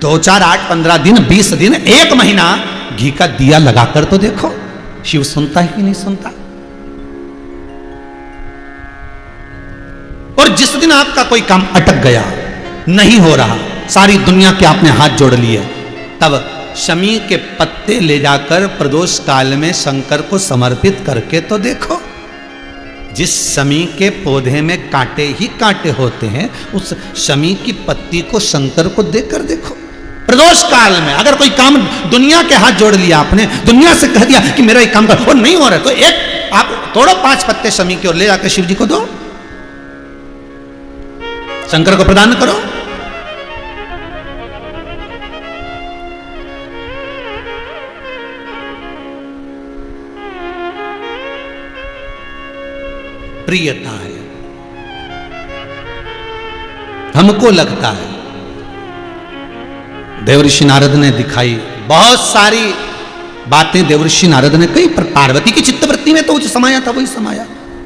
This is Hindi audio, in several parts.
2, 4, 8, 15 दिन, 20 दिन, 1 महीना घी का दिया लगाकर तो देखो, शिव सुनता है कि नहीं सुनता। और जिस दिन आपका कोई काम अटक गया, नहीं हो रहा, सारी दुनिया के आपने हाथ जोड़ लिए, तब शमी के पत्ते ले जाकर प्रदोष काल में शंकर को समर्पित करके तो देखो। जिस शमी के पौधे में कांटे ही कांटे होते हैं, उस शमी की पत्ती को शंकर को देकर देखो। प्रदोष काल में अगर कोई काम दुनिया के हाथ जोड़ लिया आपने, दुनिया से कह दिया कि मेरा एक काम कर, और नहीं हो रहा है, तो एक आप तोड़ो 5 पत्ते शमी के और ले जाकर शिव जी को दो, शंकर को प्रदान करो। प्रियता है, हमको लगता है। देवऋषि नारद ने दिखाई बहुत सारी बातें, देवऋषि नारद ने कई, पर पार्वती की चित्तवृत्ति में तो जो समाया था वही समाया,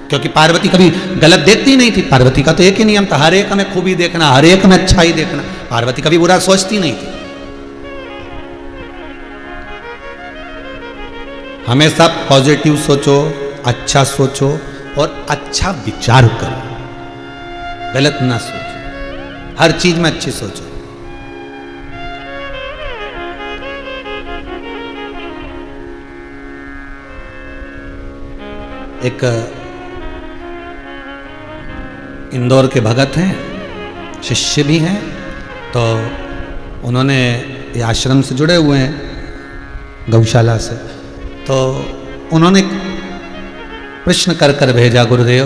क्योंकि पार्वती कभी गलत देखती नहीं थी। पार्वती का तो एक ही नियम था, हर एक में खूबी देखना, हर एक में अच्छाई देखना। पार्वती कभी बुरा सोचती नहीं थी। हमेशा पॉजिटिव सोचो, अच्छा सोचो और अच्छा विचार करो, गलत ना सोचो, हर चीज में अच्छी सोचो। एक इंदौर के भगत हैं, शिष्य भी हैं, तो उन्होंने ये आश्रम से जुड़े हुए हैं, गौशाला से, तो उन्होंने प्रश्न कर कर भेजा, गुरुदेव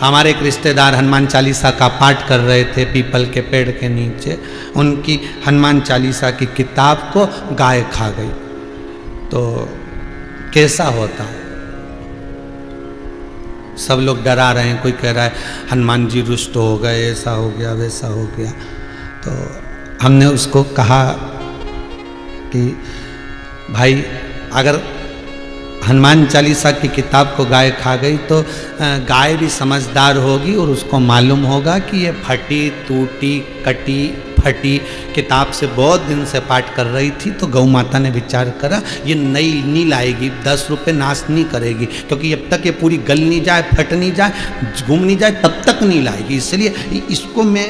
हमारे एक रिश्तेदार हनुमान चालीसा का पाठ कर रहे थे पीपल के पेड़ के नीचे, उनकी हनुमान चालीसा की किताब को गाय खा गई, तो कैसा होता है। सब लोग डरा रहे हैं, कोई कह रहा है हनुमान जी रुष्ट हो गए, ऐसा हो गया, वैसा हो गया। तो हमने उसको कहा कि भाई अगर हनुमान चालीसा की किताब को गाय खा गई तो गाय भी समझदार होगी और उसको मालूम होगा कि ये फटी टूटी कटी फटी किताब से बहुत दिन से पाठ कर रही थी, तो गौ माता ने विचार करा ये नई नहीं लाएगी, 10 रुपये नाश नहीं करेगी, क्योंकि जब तक ये पूरी गल नहीं जाए, फट नहीं जाए, घूम नहीं जाए, तब तक नहीं लाएगी। इसलिए इसको मैं,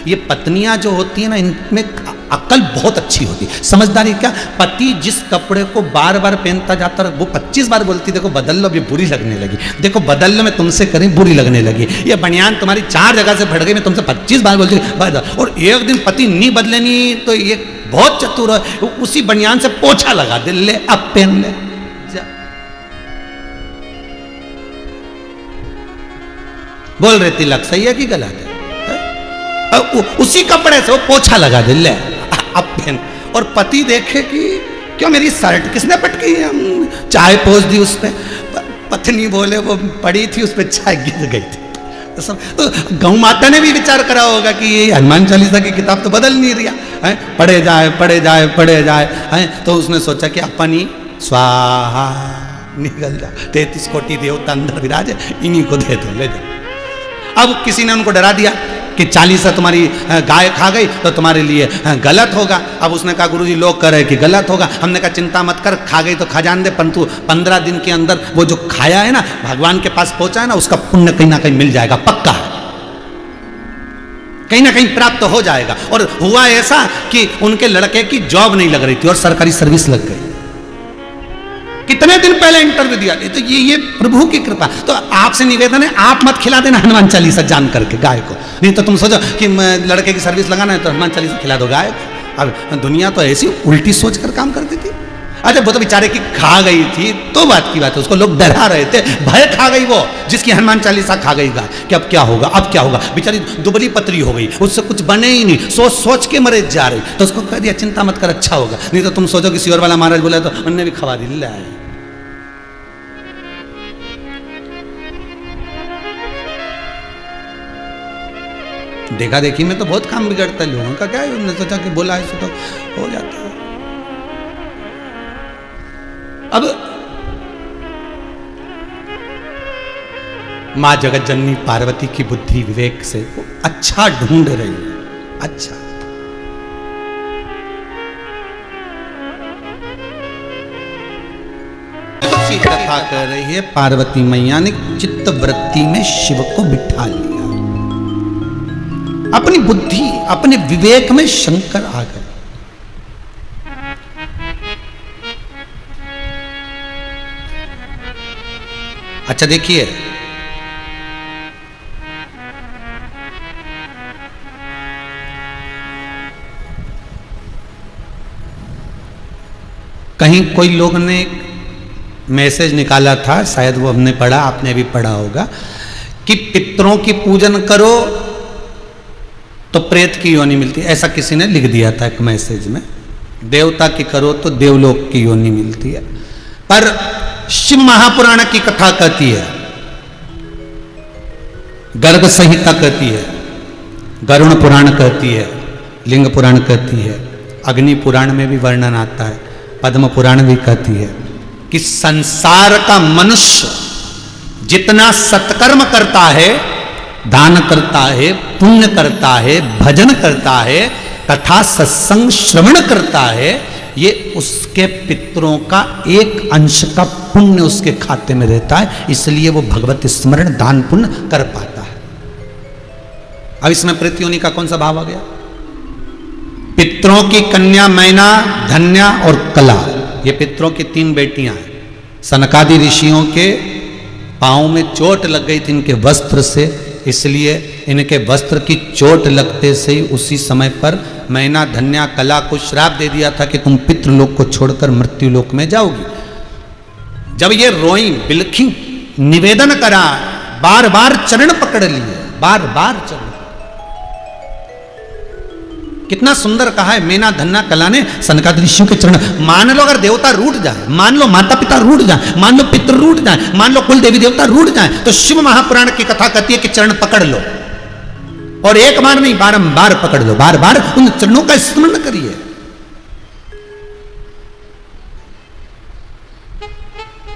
ये पत्नियां जो होती है ना, इनमें अक्ल बहुत अच्छी होती है, समझदारी। क्या पति जिस कपड़े को बार बार पहनता जाता है, वो 25 बार बोलती देखो बदल लो, अभी बुरी लगने लगी, देखो बदल लो, मैं तुमसे करी बुरी लगने लगी, ये बनियान तुम्हारी 4 जगह से फट गई, मैं तुमसे 25 बार बोलती बदल। और एक दिन पति नहीं बदलेनी तो ये बहुत चतुर है, उसी बनियान से पोछा लगा दे, ले अब पहन ले जा। बोल रहे तिलक सही है कि गलत है? उसी कपड़े से वो पोछा लगा दे, ले अब पहन। और पति देखे कि क्यों मेरी शर्ट किसने पटकी है, चाय पोंछ दी उस पर, पत्नी बोले वो पड़ी थी उस पर चाय गिर गई थी। तो गौ माता ने भी विचार करा होगा कि ये हनुमान चालीसा की किताब तो बदल नहीं रहा है, पढ़े जाए पढ़े जाए पढ़े जाए है, तो उसने सोचा कि अपनी स्वाहा निकल जा, 33 कोटि देवता अंदर विराजे, इन्हीं को दे दो, ले जाओ। अब किसी ने उनको डरा दिया कि चालीसा तुम्हारी गाय खा गई तो तुम्हारे लिए गलत होगा। अब उसने कहा गुरुजी लोग कह रहे कि गलत होगा। हमने कहा चिंता मत कर, खा गई तो खा जान दे, परंतु 15 दिन के अंदर वो जो खाया है ना, भगवान के पास पहुंचा है ना, उसका पुण्य कहीं ना कहीं मिल जाएगा, पक्का है, कहीं ना कहीं प्राप्त हो जाएगा। और हुआ ऐसा कि उनके लड़के की जॉब नहीं लग रही थी और सरकारी सर्विस लग गई। कितने दिन पहले इंटरव्यू दिया, तो ये प्रभु की कृपा। तो आपसे निवेदन है, आप मत खिला देना हनुमान चालीसा जान करके गाय को, नहीं तो तुम सोचो कि लड़के की सर्विस लगाना है तो हनुमान चालीसा खिला दो गाय को। अब दुनिया तो ऐसी उल्टी सोच कर काम करती थी। अच्छा वो तो बेचारे की खा गई थी तो बात की बात है, उसको लोग डरा रहे थे, भय खा गई वो जिसकी हनुमान चालीसा खा गई गाय कि अब क्या होगा, अब क्या होगा। बेचारी दुबली पतली हो गई, उससे कुछ बने ही नहीं, सोच सोच के मरे जा रही। तो उसको कह दिया चिंता मत कर, अच्छा होगा। नहीं तो तुम सोचो कि सियोर वाला महाराज बोला तो उनने भी खवा दी, ले आए। देखा देखी में तो बहुत काम बिगड़ता है लोगों का, क्या है, उन्होंने सोचा कि बोला ऐसे तो हो जाता है। अब मां जगत जननी पार्वती की बुद्धि विवेक से वो अच्छा ढूंढ रही है, अच्छा। कथा कर रही है पार्वती मैया ने चित्त वृत्ति में शिव को बिठा लिया। अपनी बुद्धि अपने विवेक में शंकर आ गए। अच्छा देखिए, कहीं कोई लोग ने मैसेज निकाला था, शायद वो हमने पढ़ा, आपने भी पढ़ा होगा, कि पितरों की पूजन करो तो प्रेत की योनि मिलती है। ऐसा किसी ने लिख दिया था एक मैसेज में। देवता की करो तो देवलोक की योनि मिलती है। पर शिव महापुराण की कथा कहती है, गर्ग संहिता कहती है, गरुण पुराण कहती है, लिंग पुराण कहती है, अग्नि पुराण में भी वर्णन आता है, पद्म पुराण भी कहती है कि संसार का मनुष्य जितना सत्कर्म करता है, दान करता है, पुण्य करता है, भजन करता है, कथा सत्संग श्रवण करता है, ये उसके पितरों का एक अंश का पुण्य उसके खाते में रहता है। इसलिए वो भगवत स्मरण दान पुण्य कर पाता है। अब इसमें प्रेत योनि का कौन सा भाव आ गया? पितरों की कन्या मैना, धन्या और कला, ये पितरों की 3 बेटियां हैं। सनकादि ऋषियों के पांव में चोट लग गई थी इनके वस्त्र से, इसलिए इनके वस्त्र की चोट लगते से ही उसी समय पर मैना, धन्या, कला को श्राप दे दिया था कि तुम पितृलोक को छोड़कर मृत्युलोक में जाओगी। जब ये रोई, बिलखी, निवेदन करा, बार बार चरण पकड़ लिए, बार बार चरण। कितना सुंदर कहा है मेना, धन्ना, कला ने सनकादि ऋषियों के चरण। मान लो अगर देवता रूठ जाए, मान लो माता पिता रूठ जाए, मान लो पितृ रूठ जाए, मान लो कुल देवी देवता रूठ जाए, तो शिव महापुराण की कथा कहती है कि चरण पकड़ लो, और एक बार नहीं बारंबार पकड़ लो, बार बार उन चरणों का स्मरण करिए।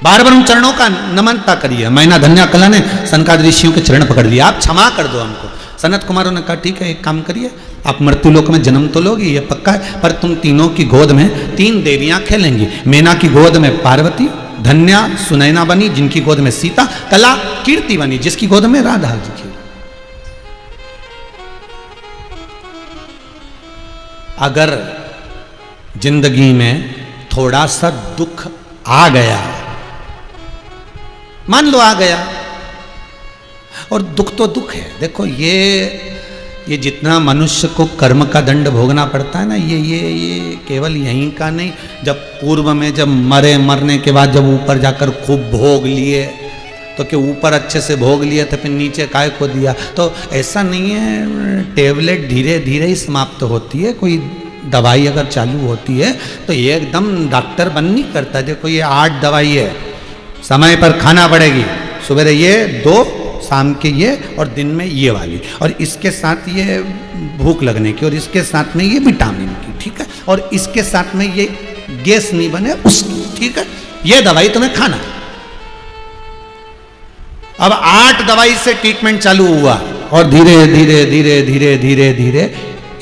बार बार उन चरणों का नमनता करिए। मैना, धन्या, कला ने सनकादि ऋषियों के चरण पकड़ लिया, आप क्षमा कर दो हमको। सनत कुमारों ने कहा ठीक है, एक काम करिए, आप मृत्युलोक में जन्म तो लोगे, ये पक्का है, पर तुम तीनों की गोद में 3 देवियां खेलेंगी। मैना की गोद में पार्वती, धन्या सुनैना बनी जिनकी गोद में सीता, कला कीर्ति बनी जिसकी गोद में राधा जी खेली। अगर जिंदगी में थोड़ा सा दुख आ गया, मान लो आ गया, और दुख तो दुख है। देखो ये जितना मनुष्य को कर्म का दंड भोगना पड़ता है ना, ये केवल यहीं का नहीं, जब पूर्व में जब मरने के बाद जब ऊपर जाकर खूब भोग लिए, तो कि ऊपर अच्छे से भोग लिया था फिर नीचे काय को दिया, तो ऐसा नहीं है। टेबलेट धीरे धीरे ही समाप्त होती है। कोई दवाई अगर चालू होती है तो ये एकदम डॉक्टर बन नहीं करता। देखो ये 8 दवाई है, समय पर खाना पड़ेगी, सुबह ये 2, शाम के ये, और दिन में ये वाली, और इसके साथ ये भूख लगने की, और इसके साथ में ये विटामिन की, ठीक है, और इसके साथ में ये गैस नहीं बने उसकी, ठीक है, ये दवाई तुम्हें खाना। अब 8 दवाई से ट्रीटमेंट चालू हुआ, और धीरे धीरे धीरे धीरे धीरे धीरे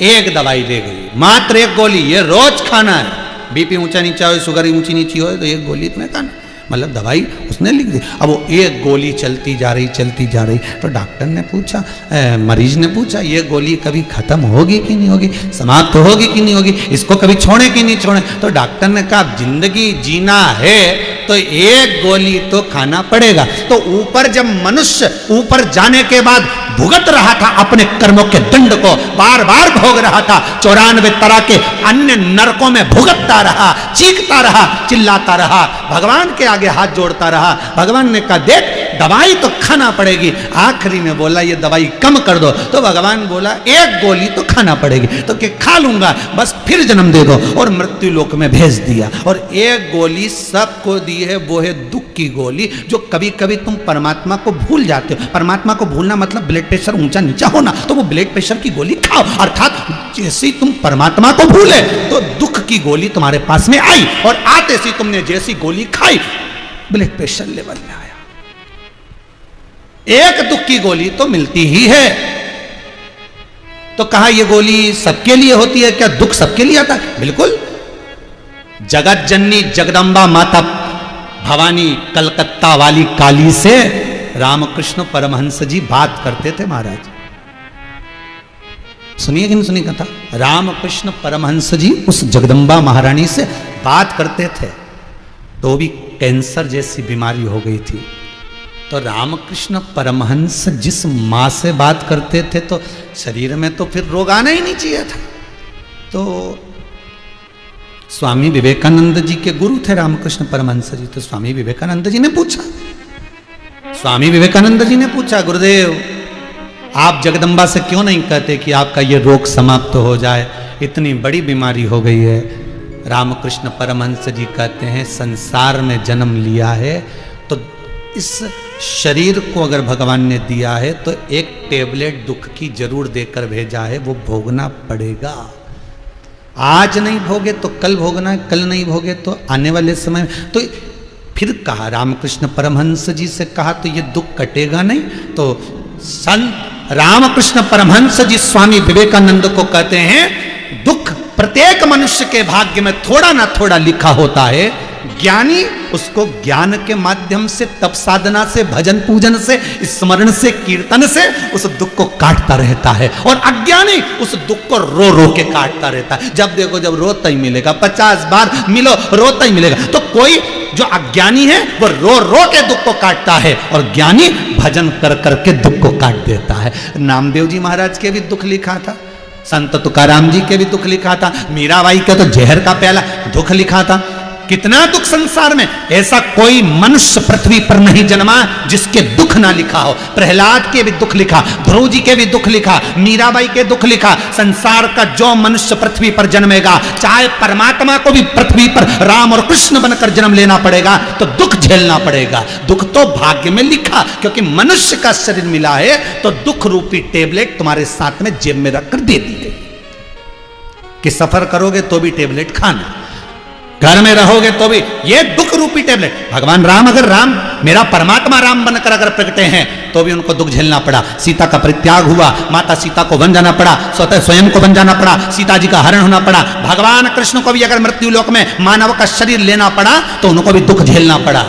1 दवाई दे गई, मात्र 1 गोली, ये रोज खाना है। बीपी ऊंचा नीचा हो, शुगर ऊंची नीची हो, तो 1 गोली तुम्हें खाना, मतलब दवाई उसने लिख दी। अब वो 1 गोली चलती जा रही, तो डॉक्टर ने पूछा, मरीज ने पूछा, ये गोली कभी खत्म होगी कि नहीं होगी, समाप्त होगी कि नहीं होगी, इसको कभी छोड़े कि नहीं छोड़े? तो डॉक्टर ने कहा जिंदगी जीना है तो 1 गोली तो खाना पड़ेगा। तो ऊपर जब मनुष्य ऊपर जाने के बाद भुगत रहा था अपने कर्मों के दंड को, बार बार भोग रहा था, 94 तरह के अन्य नरकों में भुगतता रहा, चीखता रहा, चिल्लाता रहा, भगवान के आगे हाथ जोड़ता रहा। भगवान ने कहा देख दवाई तो खाना पड़ेगी। आखिरी में बोला ये दवाई कम कर दो, तो भगवान बोला 1 गोली तो खाना पड़ेगी, तो कि खा लूंगा, बस फिर जन्म दे दो, और मृत्यु लोक में भेज दिया। और 1 गोली सबको दी है, वो है दुख की गोली, जो कभी कभी तुम परमात्मा को भूल जाते हो। परमात्मा को भूलना मतलब ब्लड प्रेशर ऊंचा नीचा होना, तो वो ब्लड प्रेशर की गोली खाओ। अर्थात जैसे ही तुम परमात्मा को भूले तो दुख की गोली तुम्हारे पास में आई, और आते से तुमने जैसी गोली खाई ब्लड प्रेशर लेवल में आया। 1 दुख की गोली तो मिलती ही है। तो कहा यह गोली सबके लिए होती है क्या? दुख सबके लिए आता है? बिल्कुल। जगत जननी जगदम्बा माता भवानी कलकत्ता वाली काली से रामकृष्ण परमहंस जी बात करते थे महाराज। सुनिए कि नहीं सुनिए कथा? रामकृष्ण परमहंस जी उस जगदम्बा महारानी से बात करते थे, तो भी कैंसर जैसी बीमारी हो गई थी। तो रामकृष्ण परमहंस जिस माँ से बात करते थे तो शरीर में तो फिर रोग आना ही नहीं चाहिए था। तो स्वामी विवेकानंद जी के गुरु थे रामकृष्ण परमहंस जी। तो स्वामी विवेकानंद जी ने पूछा, स्वामी विवेकानंद जी ने पूछा, गुरुदेव आप जगदम्बा से क्यों नहीं कहते कि आपका ये रोग समाप्त हो जाए, इतनी बड़ी बीमारी हो गई है। रामकृष्ण परमहंस जी कहते हैं, संसार में जन्म लिया है तो इस शरीर को अगर भगवान ने दिया है तो एक टेबलेट दुख की जरूर देकर भेजा है, वो भोगना पड़ेगा। आज नहीं भोगे तो कल भोगना है, कल नहीं भोगे तो आने वाले समय में। तो फिर कहा रामकृष्ण परमहंस जी से कहा, तो ये दुख कटेगा नहीं? तो संत रामकृष्ण परमहंस जी स्वामी विवेकानंद को कहते हैं, दुख प्रत्येक मनुष्य के भाग्य में थोड़ा ना थोड़ा लिखा होता है। ज्ञानी उसको ज्ञान के माध्यम से, तप साधना से, भजन पूजन से, स्मरण से, कीर्तन से उस दुख को काटता रहता है, और अज्ञानी उस दुख को रो रो के काटता रहता है। जब देखो जब रोता ही मिलेगा, 50 बार मिलो रोता ही मिलेगा। तो कोई जो अज्ञानी है वो रो रो के दुख को काटता है, और ज्ञानी भजन कर कर के दुख को काट देता है। नामदेव जी महाराज के भी दुख लिखा था, संत तुकाराम जी के भी दुख लिखा था, मीराबाई के तो जहर का प्याला दुख लिखा था। कितना दुख संसार में, ऐसा कोई मनुष्य पृथ्वी पर नहीं जन्मा जिसके दुख ना लिखा हो। प्रहलाद के भी दुख लिखा, ध्रुव जी के भी दुख लिखा, मीराबाई के दुख लिखा। संसार का जो मनुष्य पृथ्वी पर जन्मेगा, चाहे परमात्मा को भी पृथ्वी पर राम और कृष्ण बनकर जन्म लेना पड़ेगा, तो दुख झेलना पड़ेगा। दुख तो भाग्य में लिखा, क्योंकि मनुष्य का शरीर मिला है तो दुख रूपी टेबलेट तुम्हारे साथ में जेब में रखकर दे दी गई कि सफर करोगे तो भी टेबलेट खाना, घर में रहोगे तो भी ये दुख रूपी टेबलेट। भगवान राम अगर राम मेरा परमात्मा राम बनकर अगर प्रकटे हैं तो भी उनको दुख झेलना पड़ा। सीता का परित्याग हुआ, माता सीता को बन जाना पड़ा, स्वयं को बन जाना पड़ा, सीता जी का हरण होना पड़ा। भगवान कृष्ण को भी अगर मृत्यु लोक में मानव का शरीर लेना पड़ा तो उनको भी दुख झेलना पड़ा।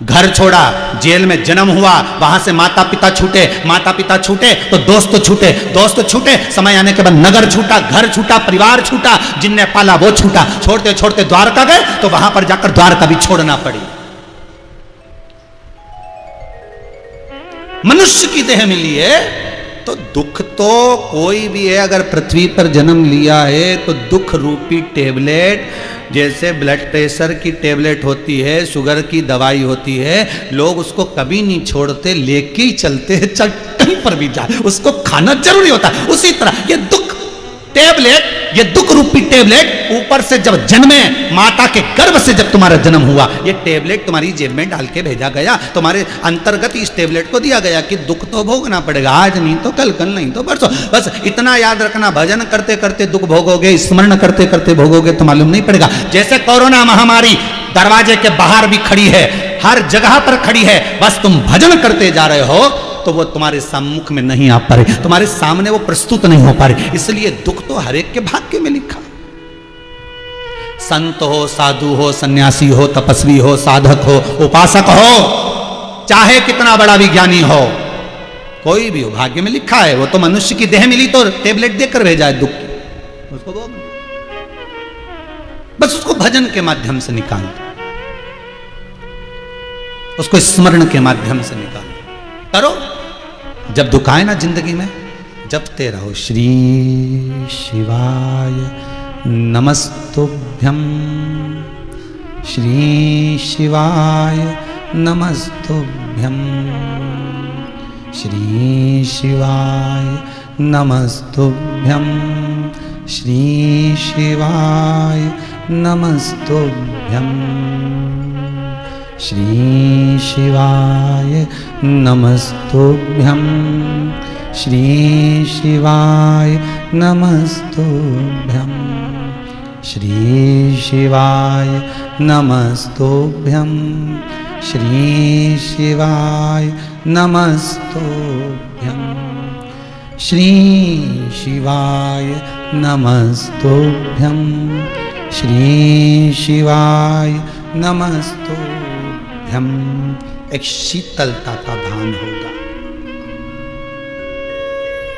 घर छोड़ा, जेल में जन्म हुआ, वहां से माता पिता छूटे, माता पिता छूटे तो दोस्त छूटे, दोस्त छूटे, समय आने के बाद नगर छूटा, घर छूटा, परिवार छूटा, जिनने पाला वो छूटा। छोड़ते छोड़ते द्वारका गए तो वहां पर जाकर द्वारका भी छोड़ना पड़ी। मनुष्य की देह मिली है तो दुख तो कोई भी है, अगर पृथ्वी पर जन्म लिया है तो दुख रूपी टेबलेट, जैसे ब्लड प्रेशर की टेबलेट होती है, शुगर की दवाई होती है, लोग उसको कभी नहीं छोड़ते, लेके ही चलते हैं, चट्टान पर भी जाए उसको खाना जरूरी होता है। उसी तरह ये दुख टेबलेट, ये दुख रूपी टेबलेट ऊपर से जब जन्मे, माता के गर्भ से जब तुम्हारा जन्म हुआ, ये टेबलेट तुम्हारी जेब में डाल के भेजा गया, तुम्हारे अंतर्गत इस टेबलेट को दिया गया कि दुख तो भोगना पड़ेगा, आज नहीं तो कल, कल नहीं तो परसों। बस इतना याद रखना, भजन करते करते दुख भोगोगे, स्मरण करते करते भोगोगे तो मालूम नहीं पड़ेगा। जैसे कोरोना महामारी दरवाजे के बाहर भी खड़ी है, हर जगह पर खड़ी है, बस तुम भजन करते जा रहे हो तो वो तुम्हारे सम्मुख में नहीं आ पा रही, तुम्हारे सामने वो प्रस्तुत नहीं हो पा रही। इसलिए दुख तो हर एक के भाग्य में लिखा। संत हो, साधु हो, सन्यासी हो, तपस्वी हो, साधक हो, उपासक हो, चाहे कितना बड़ा विज्ञानी हो, कोई भी हो, भाग्य में लिखा है। वो तो मनुष्य की देह मिली तो टेबलेट देकर भेजा है दुख की, उसको बस उसको भजन के माध्यम से निकाल, उसको स्मरण के माध्यम से निकाल करो। जब दुख आए ना जिंदगी में, जपते रहो, श्री शिवाय नमस्तुभ्यं, श्री शिवाय नमस्तुभ्यं, श्री शिवाय नमस्तुभ्यं, श्री शिवाय नमस्तुभ्यं, श्री शिवाय नमस्तुभ्यं, श्री शिवाय नमस्तुभ्यं, श्री शिवाय नमस्तुभ्यं, श्री शिवाय नमस्तुभ्यं, श्री शिवाय नमस्तुभ्यं, श्री शिवाय नमस्तुभ्यं, स्तुभ्यम, एक शीतलता का भान होगा,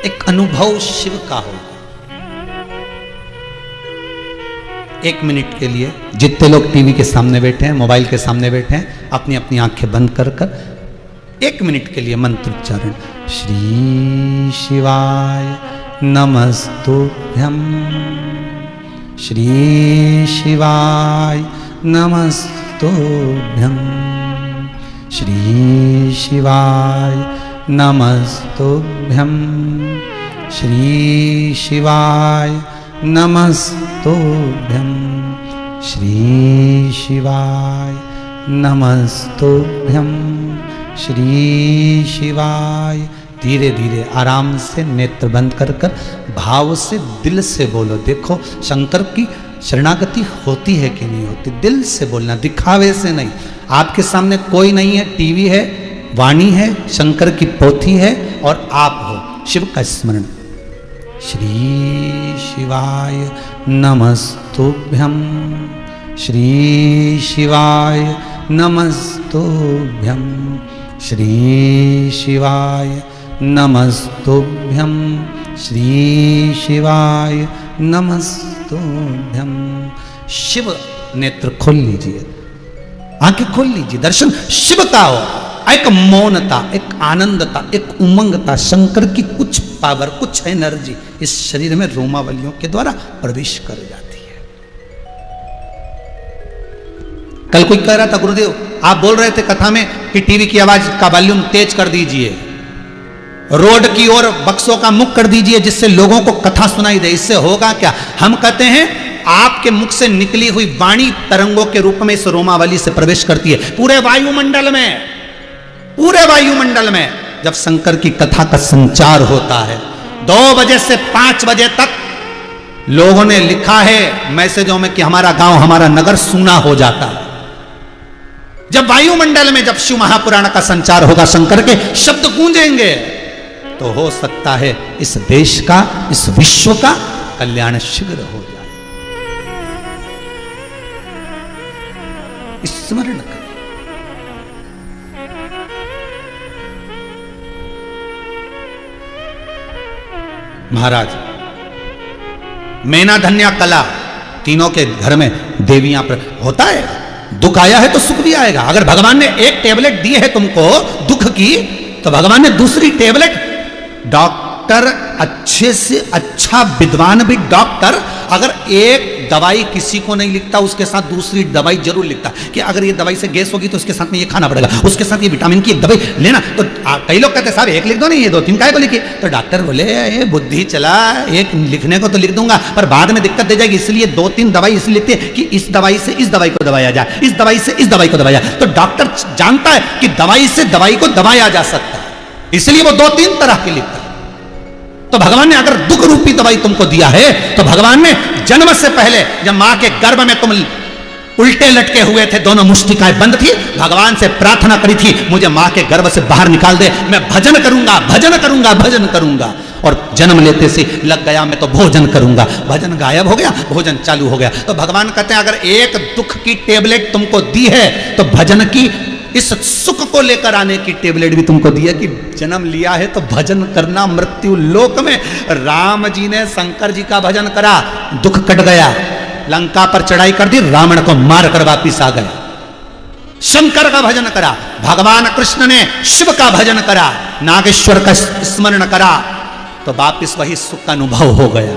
एक अनुभव शिव का होगा। 1 मिनट के लिए जितने लोग टीवी के सामने बैठे हैं, मोबाइल के सामने बैठे हैं, अपनी अपनी आंखें बंद कर कर 1 मिनट के लिए मंत्र उच्चारण, श्री शिवाय नमस्तुभ्यम, श्री शिवाय नमस्तुभ्यम, श्री शिवाय नमस्तुभ्यम, श्री शिवाय नमस्तुभ्यम, श्री शिवाय नमस्तुभ्यम, श्री शिवाय। धीरे धीरे आराम से नेत्र बंद कर कर भाव से दिल से बोलो। देखो शंकर की शरणागति होती है कि नहीं होती, दिल से बोलना, दिखावे से नहीं। आपके सामने कोई नहीं है, टीवी है, वाणी है, शंकर की पोथी है और आप हो। शिव का स्मरण, श्री शिवाय नमस्तुभ्यम, श्री शिवाय नमस्तुभ्यम, श्री शिवाय नमस्तुभ्यम, श्री शिवाय नमस्तुभ्यम। शिव नेत्र खोल लीजिए, आंखें खोल लीजिए, दर्शन शिव का हो। एक मौनता, एक आनंदता, एक उमंगता, शंकर की कुछ पावर, कुछ एनर्जी इस शरीर में रोमावलियों के द्वारा प्रवेश कर जाती है। कल कोई कह रहा था, गुरुदेव आप बोल रहे थे कथा में कि टीवी की आवाज का वॉल्यूम तेज कर दीजिए, रोड की ओर बक्सों का मुख कर दीजिए जिससे लोगों को कथा सुनाई दे। इससे होगा क्या? हम कहते हैं आपके मुख से निकली हुई वाणी तरंगों के रूप में इस रोमावली से प्रवेश करती है पूरे वायुमंडल में। पूरे वायुमंडल में जब शंकर की कथा का संचार होता है, 2 बजे से 5 बजे तक लोगों ने लिखा है मैसेजों में कि हमारा गांव, हमारा नगर सूना हो जाता है। जब वायुमंडल में जब शिव महापुराण का संचार होगा, शंकर के शब्द गूंजेंगे, तो हो सकता है इस देश का, इस विश्व का कल्याण शीघ्र हो जाए। स्मरण करें। महाराज मैना धन्या कला, तीनों के घर में देवियां पर होता है। दुख आया है तो सुख भी आएगा। अगर भगवान ने एक टेबलेट दी है तुमको दुख की, तो भगवान ने दूसरी टेबलेट, डॉक्टर अच्छे से अच्छा विद्वान भी डॉक्टर अगर एक दवाई किसी को नहीं लिखता, उसके साथ दूसरी दवाई जरूर लिखता कि अगर ये दवाई से गैस होगी तो उसके साथ में ये खाना पड़ेगा, उसके साथ ये विटामिन की एक दवाई लेना। तो कई लोग कहते हैं साहब एक लिख दो, नहीं ये 2-3 काहे को लिखिए। तो डॉक्टर बोले ये बुद्धि चला, एक लिखने को तो लिख दूंगा पर बाद में दिक्कत दे जाएगी, इसलिए 2-3 दवाई इसलिए लिखते हैं कि इस दवाई से इस दवाई को दबाया जाए, इस दवाई से इस दवाई को दबाया जाए। तो डॉक्टर जानता है कि दवाई से दवाई को दबाया जा सकता है, इसलिए वो 2-3 तरह की लिखता है। तो भगवान ने अगर दुख रूपी दवाई तुमको दिया है, तो भगवान ने जन्म से पहले जब मां के गर्भ में तुम उल्टे लटके हुए थे, दोनों मुष्टिकाएं बंद थी, भगवान से प्रार्थना करी थी मुझे मां के गर्भ से बाहर निकाल दे, मैं भजन करूंगा, भजन करूंगा, भजन करूंगा। और जन्म लेते से लग गया मैं तो भोजन करूंगा, भजन गायब हो गया, भोजन चालू हो गया। तो भगवान कहते हैं अगर एक दुख की टेबलेट तुमको दी है, तो भजन की इस सुख को लेकर आने की टेबलेट भी तुमको दी है कि जन्म लिया है तो भजन करना। मृत्यु लोक में राम जी ने शंकर जी का भजन करा, दुख कट गया, लंका पर चढ़ाई कर दी, रावण को मार कर वापिस आ गए। शंकर का भजन करा, भगवान कृष्ण ने शिव का भजन करा, नागेश्वर का स्मरण करा, तो वापिस वही सुख का अनुभव हो गया,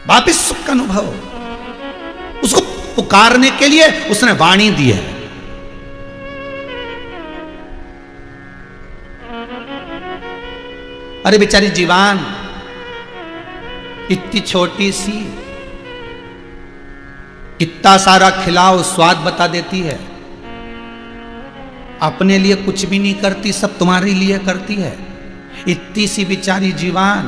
वापिस सुख का अनुभव। उसको पुकारने के लिए उसने वाणी दी है। अरे बेचारी जीवान इतनी छोटी सी, इतना सारा खिलाओ स्वाद बता देती है, अपने लिए कुछ भी नहीं करती, सब तुम्हारे लिए करती है। इतनी सी बेचारी जीवान,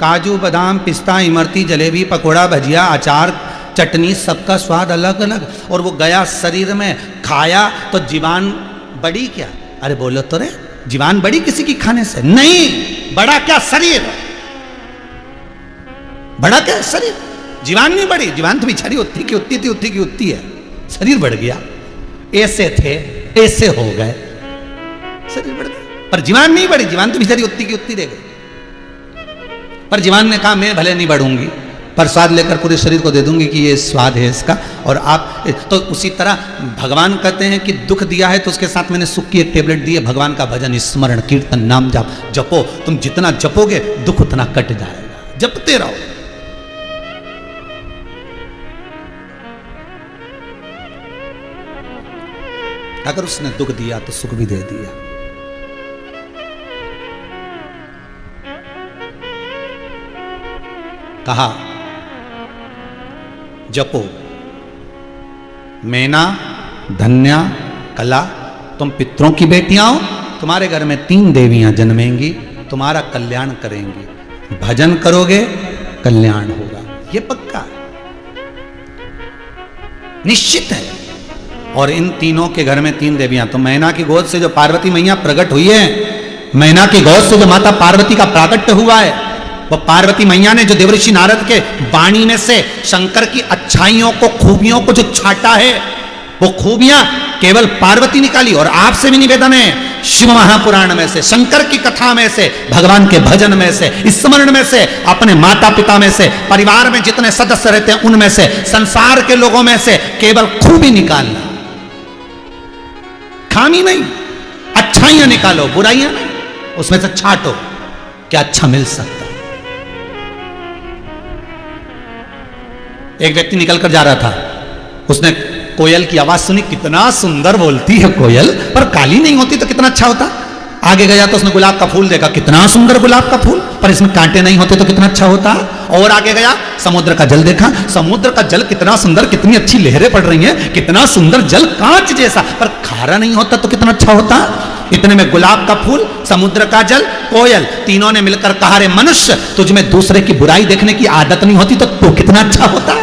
काजू बादाम पिस्ता इमरती जलेबी पकोड़ा भजिया अचार चटनी सबका स्वाद अलग अलग, और वो गया शरीर में, खाया तो जीवान बड़ी क्या? अरे बोलो तो रे, जीवान बड़ी किसी की खाने से नहीं, बड़ा क्या शरीर, बड़ा क्या शरीर, जीवान नहीं बड़ी, जीवान तो बेचारी उतनी की उतनी थी, उतनी की उतनी है, शरीर बढ़ गया। ऐसे थे ऐसे हो गए, शरीर बढ़ गया पर जीवान नहीं बढ़ी, जीवान तो बेचारी उतनी की उतनी रह गई। पर जीवान ने कहा मैं भले नहीं बढ़ूंगी पर स्वाद लेकर पूरे शरीर को दे दूंगी कि ये स्वाद है इसका। और आप तो उसी तरह भगवान कहते हैं कि दुख दिया है तो उसके साथ मैंने सुख की एक टेबलेट दी है, भगवान का भजन स्मरण कीर्तन नाम जाप जपो, तुम जितना जपोगे दुख उतना कट जाएगा, जपते रहो। अगर उसने दुख दिया तो सुख भी दे दिया। कहा जपो मैना धन्या कला, तुम पितरों की बेटियां हो, तुम्हारे घर में 3 देवियां जन्मेंगी, तुम्हारा कल्याण करेंगी, भजन करोगे कल्याण होगा, ये पक्का है, निश्चित है। और इन तीनों के घर में 3 देवियां, तो मैना की गोद से जो पार्वती मैया प्रकट हुई है, मैना की गोद से जो माता पार्वती का प्राकट्य हुआ है, वो पार्वती मैया ने जो देवऋषि नारद के वाणी में से शंकर की अच्छाइयों को खूबियों को जो छाटा है, वो खूबियां केवल पार्वती निकाली। और आपसे भी निवेदन है, शिव महापुराण में से, शंकर की कथा में से, भगवान के भजन में से, स्मरण में से, अपने माता पिता में से, परिवार में जितने सदस्य रहते हैं उनमें से, संसार के लोगों में से केवल खूबी निकालना, खामी नहीं, अच्छाइयां निकालो, बुराइयां नहीं, उसमें से छाटो क्या अच्छा मिल सकता। एक व्यक्ति निकलकर जा रहा था, उसने कोयल की आवाज सुनी, कितना सुंदर बोलती है कोयल, पर काली नहीं होती तो कितना अच्छा होता। आगे गया तो उसने गुलाब का फूल देखा, कितना सुंदर गुलाब का फूल, पर इसमें कांटे नहीं होते तो कितना अच्छा होता। और आगे गया समुद्र का जल देखा, समुद्र का जल कितना सुंदर, कितनी अच्छी लहरें पड़ रही हैं, कितना सुंदर जल, कांच जैसा, पर खारा नहीं होता तो कितना अच्छा होता। इतने में गुलाब का फूल, समुद्र का जल, कोयल, तीनों ने मिलकर कहा, रे मनुष्य तुझ में दूसरे की बुराई देखने की आदत नहीं होती तो कितना अच्छा होता।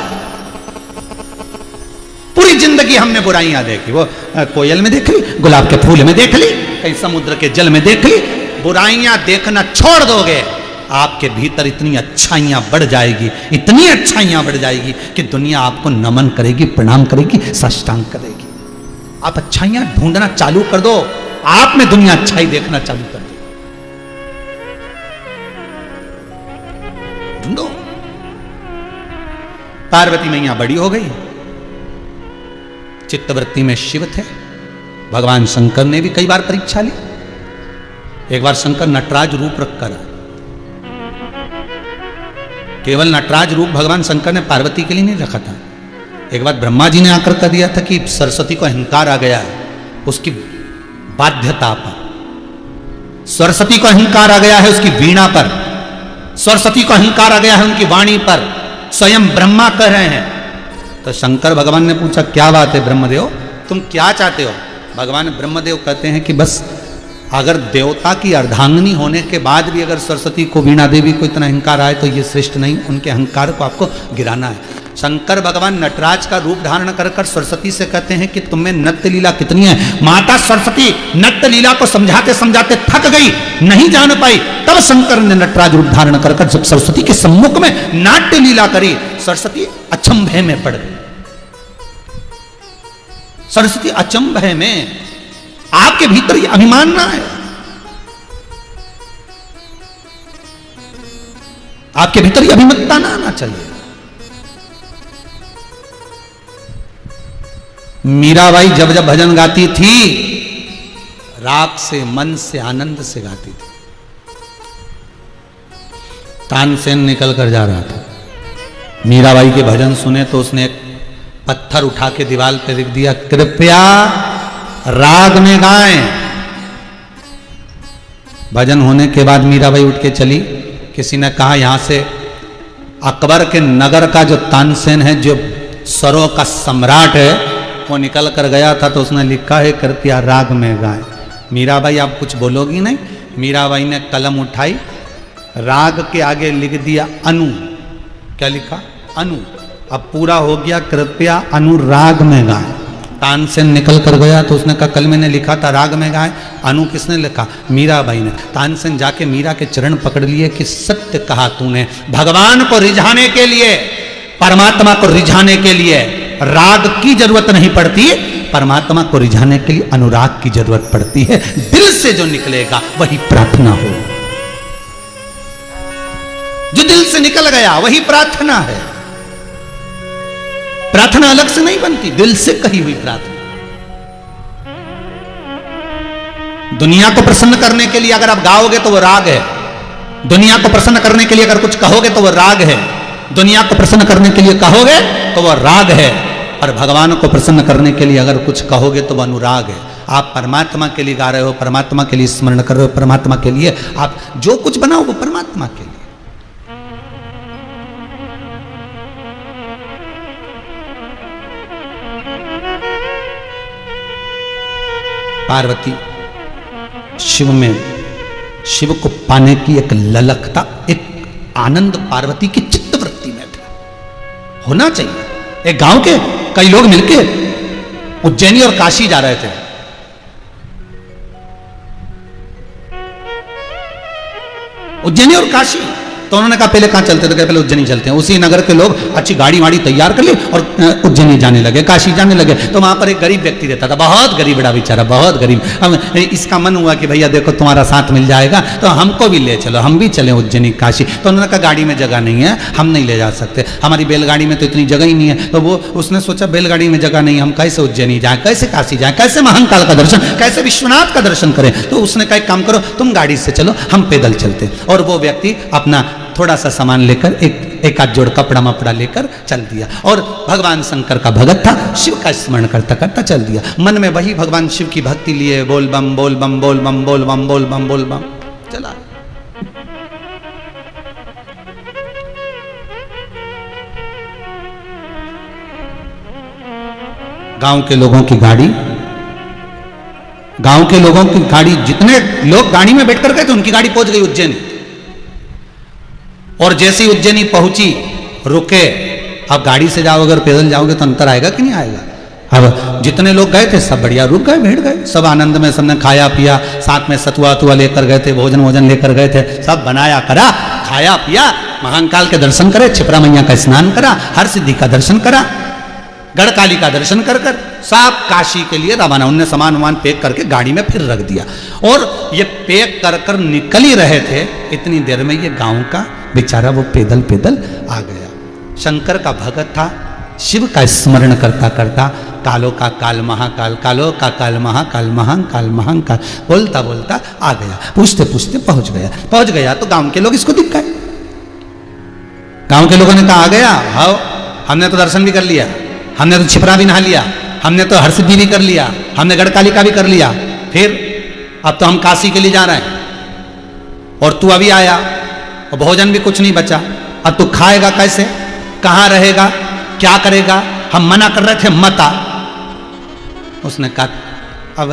पूरी जिंदगी हमने बुराइयां देखी, वो कोयल में देख ली, गुलाब के फूल में देख ली, कहीं समुद्र के जल में देख ली। बुराइयां देखना छोड़ दोगे, आपके भीतर इतनी अच्छाइयां बढ़ जाएगी, इतनी अच्छाइयां बढ़ जाएगी कि दुनिया आपको नमन करेगी, प्रणाम करेगी, साष्टांग करेगी। आप अच्छाइयां ढूंढना चालू कर दो, आप में दुनिया अच्छाई देखना चालू कर दो, ढूंढो। पार्वती मैया बड़ी हो गई, चित्तवृत्ति में शिव थे। भगवान शंकर ने भी कई बार परीक्षा ली। एक बार शंकर नटराज रूप रखकर, केवल नटराज रूप भगवान शंकर ने पार्वती के लिए नहीं रखा था। एक बार ब्रह्मा जी ने आकर कह दिया था कि सरस्वती को अहंकार आ गया है उसकी बाध्यता पर, सरस्वती को अहंकार आ गया है उसकी वीणा पर, सरस्वती को अहंकार आ गया है उनकी वाणी पर, स्वयं ब्रह्मा कह रहे हैं। तो शंकर भगवान ने पूछा क्या बात है ब्रह्मदेव, तुम क्या चाहते हो? भगवान ब्रह्मदेव कहते हैं कि बस अगर देवता की अर्धांगिनी होने के बाद भी अगर सरस्वती को वीणा देवी को इतना अहंकार आए तो ये श्रेष्ठ नहीं, उनके अहंकार को आपको गिराना है। शंकर भगवान नटराज का रूप धारण कर कर सरस्वती से कहते हैं कि तुम्हें नृत्य लीला कितनी है। माता सरस्वती नृत्य लीला को समझाते समझाते थक गई, नहीं जान पाई, तब शंकर ने नटराज रूप धारण कर कर जब सरस्वती के सम्मुख में नाट्य लीला करी, सरस्वती अचंभे में पड़ गई। सरस्वती अचंभे में, आपके भीतर ये अभिमान ना है, आपके भीतर ये अभिमतता ना आना चाहिए। मीराबाई जब जब भजन गाती थी राग से, मन से, आनंद से गाती थी। तानसेन निकल कर जा रहा था, मीराबाई के भजन सुने तो उसने एक पत्थर उठा के दीवार पे लिख दिया, कृपया राग में गाएं। भजन होने के बाद मीराबाई उठ के चली। किसी ने कहा यहां से अकबर के नगर का जो तानसेन है, जो स्वरों का सम्राट है, वो निकल कर गया था तो उसने लिखा है कृपया राग में गाएं। मीराबाई आप कुछ बोलोगी नहीं? मीराबाई ने कलम उठाई, राग के आगे लिख दिया अनु। क्या लिखा? अनु। अब पूरा हो गया कृपया अनुराग में गाएं। तानसेन निकल कर गया तो उसने कहा कल मैंने लिखा था राग में गाएं, अनु किसने लिखा? मीराबाई ने। तानसेन जाके मीरा के चरण पकड़ लिए कि सत्य कहा तूने, भगवान को रिझाने के लिए, परमात्मा को रिझाने के लिए राग की जरूरत नहीं पड़ती, परमात्मा को रिझाने के लिए अनुराग की जरूरत पड़ती है। दिल से जो निकलेगा वही प्रार्थना हो। जो दिल से निकल गया वही प्रार्थना है। प्रार्थना अलग से नहीं बनती, दिल से कही हुई प्रार्थना। दुनिया को प्रसन्न करने के लिए अगर आप गाओगे तो वो राग है। दुनिया को प्रसन्न करने के लिए अगर कुछ कहोगे तो वो राग है। दुनिया को प्रसन्न करने के लिए कहोगे तो वो राग है। और भगवान को प्रसन्न करने के लिए अगर कुछ कहोगे तो वो अनुराग है। आप परमात्मा के लिए गा रहे हो, परमात्मा के लिए स्मरण कर रहे हो, परमात्मा के लिए आप जो कुछ बनाओ वो परमात्मा के लिए। पार्वती शिव में, शिव को पाने की एक ललकता, एक आनंद पार्वती की चित्तवृत्ति में था। होना चाहिए। एक गांव के कई लोग मिलके उज्जैनी और काशी जा रहे थे। उज्जैनी और काशी, तो उन्होंने कहा पहले कहां चलते थे? पहले उज्जैनी चलते हैं। उसी नगर के लोग अच्छी गाड़ी वाड़ी तैयार कर ली और उज्जैनी जाने लगे, काशी जाने लगे। तो वहां पर एक गरीब व्यक्ति रहता था, बहुत गरीब, बड़ा बेचारा, बहुत गरीब। अब इसका मन हुआ कि भैया देखो तुम्हारा साथ मिल जाएगा तो हमको भी ले चलो, हम भी चले उज्जैनी काशी। तो उन्होंने कहा गाड़ी में जगह नहीं है, हम नहीं ले जा सकते, हमारी बैलगाड़ी में तो इतनी जगह ही नहीं है। तो वो उसने सोचा बैलगाड़ी में जगह नहीं, हम कैसे उज्जैनी जाए, कैसे काशी जाए, कैसे महाकाल का दर्शन, कैसे विश्वनाथ का दर्शन करें। तो उसने कहा एक काम करो, तुम गाड़ी से चलो, हम पैदल चलते। और वो व्यक्ति अपना थोड़ा सा सामान लेकर, एक आध जोड़ कपड़ा मपड़ा लेकर चल दिया। और भगवान शंकर का भगत था, शिव का स्मरण करता करता चल दिया। मन में वही भगवान शिव की भक्ति लिए, बोल बम बोल बम बोल बम बोल बम बोल बम बोल बम चला। गांव के लोगों की गाड़ी, गांव के लोगों की गाड़ी, जितने लोग गाड़ी में बैठकर गए थे उनकी गाड़ी पहुंच गई उज्जैन। और जैसे ही उज्जैनी पहुंची, रुके। अब गाड़ी से जाओ, अगर पैदल जाओगे तो अंतर आएगा कि नहीं आएगा? अब जितने लोग गए थे सब बढ़िया रुक गए, बैठ गए, सब आनंद में, सबने खाया पिया, साथ में सतुआ तुआ लेकर गए थे, भोजन वोजन लेकर गए थे, सब बनाया करा, खाया पिया, महाकाल के दर्शन करे, क्षिप्रा मैया का स्नान करा, हर सिद्धि का दर्शन करा, गढ़काली का दर्शन कर कर सब काशी के लिए रवाना। उनने सामान वामान पैक करके गाड़ी में फिर रख दिया। और ये पैक कर कर निकल ही रहे थे, इतनी देर में ये गांव का बेचारा वो पैदल पैदल आ गया। शंकर का भगत था, शिव का स्मरण करता करता कालो का काल महाकाल, कालो का काल महाकाल, महाकाल महाकाल बोलता बोलता आ गया। पूछते पूछते पहुंच गया। पहुंच गया तो गांव के लोग इसको दिख गए। गांव के लोगों ने कहा आ गया, हाँ हमने तो दर्शन भी कर लिया, हमने तो क्षिप्रा भी नहा लिया, हमने तो हर सिद्धि भी कर लिया, हमने गढ़काली का भी कर लिया, फिर अब तो हम काशी के लिए जा रहे हैं और तू अभी आया और भोजन भी कुछ नहीं बचा। अब तू खाएगा कैसे, कहाँ रहेगा, क्या करेगा? हम मना कर रहे थे मत आ। उसने कहा अब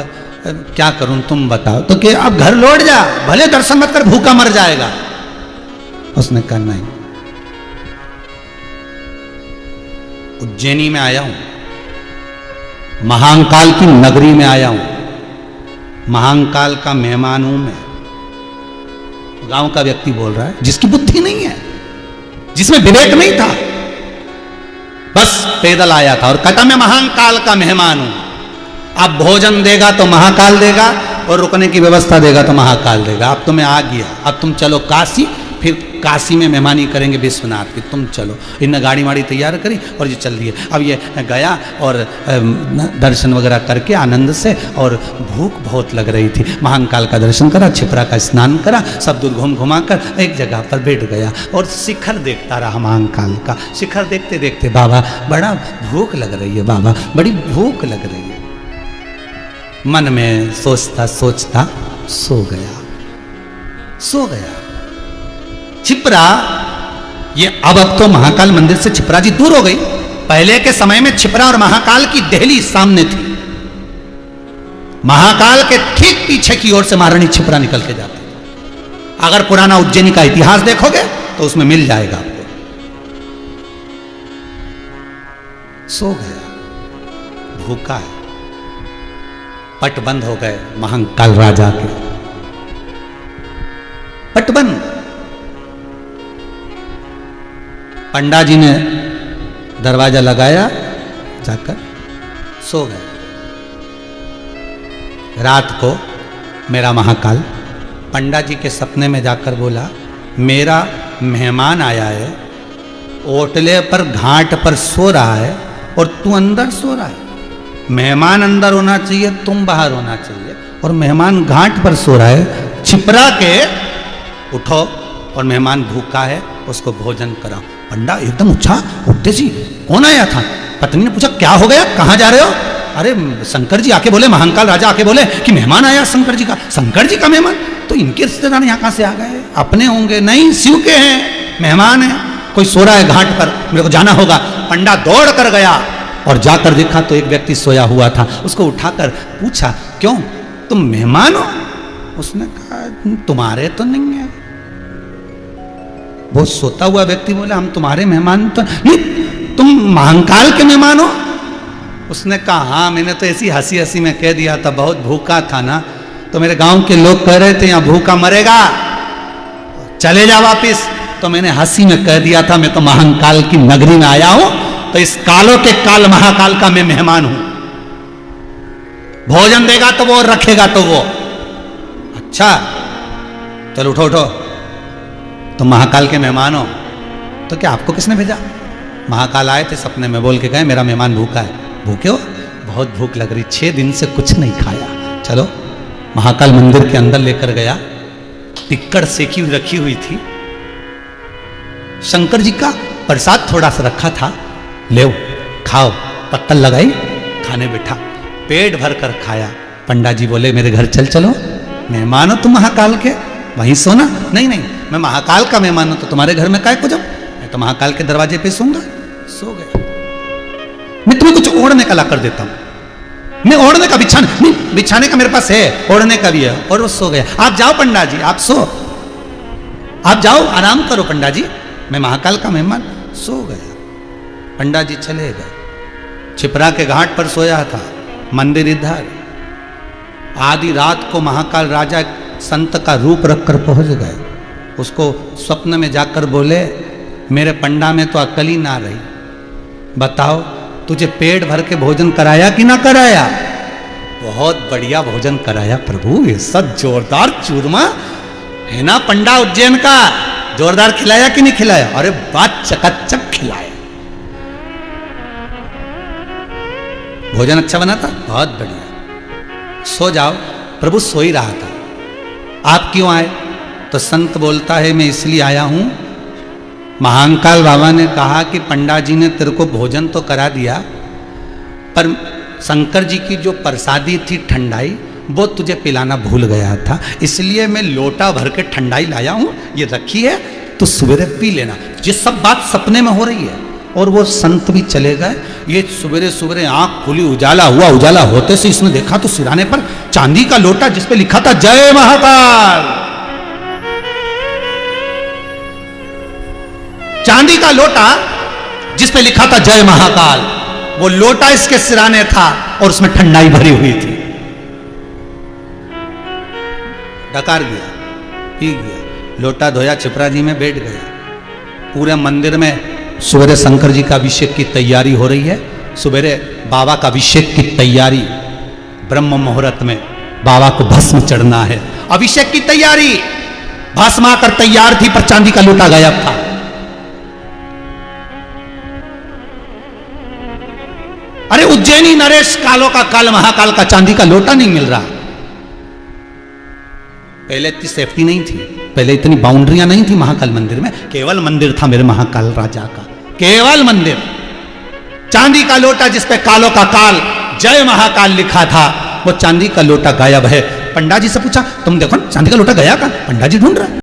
क्या करूं तुम बताओ। तो कि अब घर लौट जा, भले दर्शन मत कर, भूखा मर जाएगा। उसने कहा नहीं, उज्जैनी में आया हूं, महाकाल की नगरी में आया हूं, महाकाल का मेहमान हूं मैं। गांव का व्यक्ति बोल रहा है, जिसकी बुद्धि नहीं है, जिसमें विवेक नहीं था, बस पैदल आया था और कहता मैं महाकाल का मेहमान हूं। अब भोजन देगा तो महाकाल देगा और रुकने की व्यवस्था देगा तो महाकाल देगा। अब तो मैं आ गया, अब तुम चलो काशी, फिर काशी में मेहमानी करेंगे विश्वनाथ की, तुम चलो। इनने गाड़ी वाड़ी तैयार करी और ये चल दिए। अब ये गया और दर्शन वगैरह करके आनंद से, और भूख बहुत लग रही थी, महाकाल का दर्शन करा, क्षिप्रा का स्नान करा, सब दूर घूम घुमा कर एक जगह पर बैठ गया और शिखर देखता रहा महाकाल का। शिखर देखते देखते बाबा बड़ा भूख लग रही है, बाबा बड़ी भूख लग रही है, मन में सोचता सोचता सो गया, सो गया। क्षिप्रा, ये अब तो महाकाल मंदिर से क्षिप्रा जी दूर हो गई। पहले के समय में क्षिप्रा और महाकाल की देहली सामने थी। महाकाल के ठीक पीछे की ओर से महारानी क्षिप्रा निकल के जाती। अगर पुराना उज्जैनी का इतिहास देखोगे तो उसमें मिल जाएगा आपको। सो गया, भूखा है। पट बंद हो गए महाकाल राजा के, पट बंद। पंडा जी ने दरवाजा लगाया, जाकर सो गए। रात को मेरा महाकाल पंडा जी के सपने में जाकर बोला, मेरा मेहमान आया है, ओटले पर घाट पर सो रहा है और तू अंदर सो रहा है। मेहमान अंदर होना चाहिए, तुम बाहर होना चाहिए, और मेहमान घाट पर सो रहा है। छिपरा के उठो, और मेहमान भूखा है, उसको भोजन कराओ। पंडा एकदम उठा, उठते जी कौन आया था? पत्नी ने पूछा, क्या हो गया, कहाँ जा रहे हो? अरे शंकर जी आके बोले, महाकाल राजा आके बोले कि मेहमान आया शंकर जी का। शंकर जी का मेहमान? तो इनके रिश्तेदार यहाँ कहाँ से आ गए? अपने होंगे? नहीं, शिव के हैं, मेहमान है, कोई सो रहा है घाट पर, मेरे को जाना होगा। पंडा दौड़ कर गया और जाकर देखा तो एक व्यक्ति सोया हुआ था। उसको उठाकर पूछा, क्यों तुम मेहमान हो? उसने कहा, तुम्हारे तो नहीं है। वो सोता हुआ व्यक्ति बोला, हम तुम्हारे मेहमान तो नहीं, तुम महाकाल के मेहमान हो? उसने कहा, हाँ, मैंने तो ऐसी हंसी हंसी में कह दिया था, बहुत भूखा था ना, तो मेरे गांव के लोग कह रहे थे यहाँ भूखा मरेगा, चले जा वापिस, तो मैंने हंसी में कह दिया था मैं तो महाकाल की नगरी में आया हूं, तो इस कालों के काल महाकाल का मैं मेहमान हूं। भोजन देगा तो वो, रखेगा तो वो। अच्छा, चलो उठो उठो, तुम महाकाल के मेहमान हो, तो क्या आपको किसने भेजा? महाकाल आए थे सपने में, बोल के गए मेरा मेहमान भूखा है। भूखे हो? बहुत भूख लग रही, 6 दिन से कुछ नहीं खाया। चलो, महाकाल मंदिर के अंदर लेकर गया, टिक्कड़ सेकी हुई रखी हुई थी, शंकर जी का प्रसाद थोड़ा सा रखा था, ले खाओ। पत्तल लगाई, खाने बैठा, पेट भर कर खाया। पंडा जी बोले, मेरे घर चल चलो, मेहमान हो तुम महाकाल के, वहीं सोना। नहीं नहीं, मैं महाकाल का मेहमान हूं, तो तुम्हारे घर में काय को जाऊं? मैं तो महाकाल के दरवाजे पे सोऊंगा। सो गया। मैं तुम्हें कुछ ओढ़ने का ला कर देता हूं, मैं ओढ़ने का बिछाने नहीं, बिछाने का मेरे पास है, ओढ़ने का भी है। और वो सो गया। आप जाओ पंडा जी, आप सो, आप जाओ आराम करो पंडा जी, मैं महाकाल का मेहमान। सो गया। पंडा जी चले गए। छिपरा के घाट पर सोया था, मंदिर इधर। आधी रात को महाकाल राजा संत का रूप रखकर पहुंच गए। उसको स्वप्न में जाकर बोले, मेरे पंडा में तो अकल ही ना रही, बताओ तुझे पेट भर के भोजन कराया कि ना कराया? बहुत बढ़िया भोजन कराया प्रभु, ये सब जोरदार चूरमा है ना पंडा उज्जैन का, जोरदार खिलाया कि नहीं खिलाया? अरे बात चकाचक खिलाया। भोजन अच्छा बना था, बहुत बढ़िया। सो जाओ। प्रभु सो ही रहा था। आप क्यों आए? तो संत बोलता है, मैं इसलिए आया हूं, महाकाल बाबा ने कहा कि पंडा जी ने तेरे को भोजन तो करा दिया, पर शंकर जी की जो प्रसादी थी ठंडाई, वो तुझे पिलाना भूल गया था, इसलिए मैं लोटा भर के ठंडाई लाया हूं, ये रखी है, तो सवेरे पी लेना। ये सब बात सपने में हो रही है। और वो संत भी चले गए। ये सवेरे सवेरे आंख खुली, उजाला हुआ। उजाला होते से इसने देखा तो सिराने पर चांदी का लोटा जिस पे लिखा था जय महाकाल। चांदी का लोटा जिस पे लिखा था जय महाकाल, वो लोटा इसके सिराने था और उसमें ठंडाई भरी हुई थी। डकार गया, पी गया, लोटा धोया, छिपरा जी में बैठ गया। पूरे मंदिर में सवेरे शंकर जी का अभिषेक की तैयारी हो रही है। सवेरे बाबा का अभिषेक की तैयारी, ब्रह्म मुहूर्त में बाबा को भस्म चढ़ना है, अभिषेक की तैयारी। भस्म आकर तैयार थी, पर चांदी का लोटा गायब था। अरे उज्जैनी नरेश, कालों का काल महाकाल का चांदी का लोटा नहीं मिल रहा। पहले इतनी सेफ्टी नहीं थी, पहले इतनी बाउंड्रियां नहीं थी महाकाल मंदिर में। केवल मंदिर था मेरे महाकाल राजा का, केवल मंदिर। चांदी का लोटा जिस पे कालों का काल जय महाकाल लिखा था, वो चांदी का लोटा गायब है। पंडा जी से पूछा, तुम देखो चांदी का लोटा गया का? पंडा जी ढूंढ रहा है।